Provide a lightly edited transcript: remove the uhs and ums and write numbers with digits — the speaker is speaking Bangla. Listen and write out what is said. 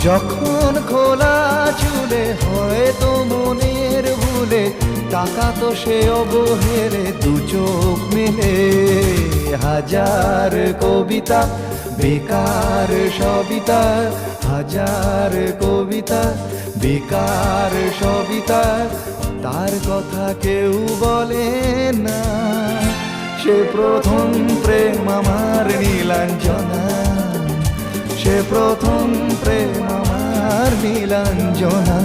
যখন খোলা চুলে হয়তো মনের ভুলে টাকা তো সে অবহেলে দু চোখ মেলে হাজার কবিতা বেকার সবিতা হাজার কবিতা বেকার সবিতা তার কথা কেউ বলে না সে প্রথম প্রেম আমার নীলাঞ্জনা সে প্রথম প্রেম আমার নীলাঞ্জনা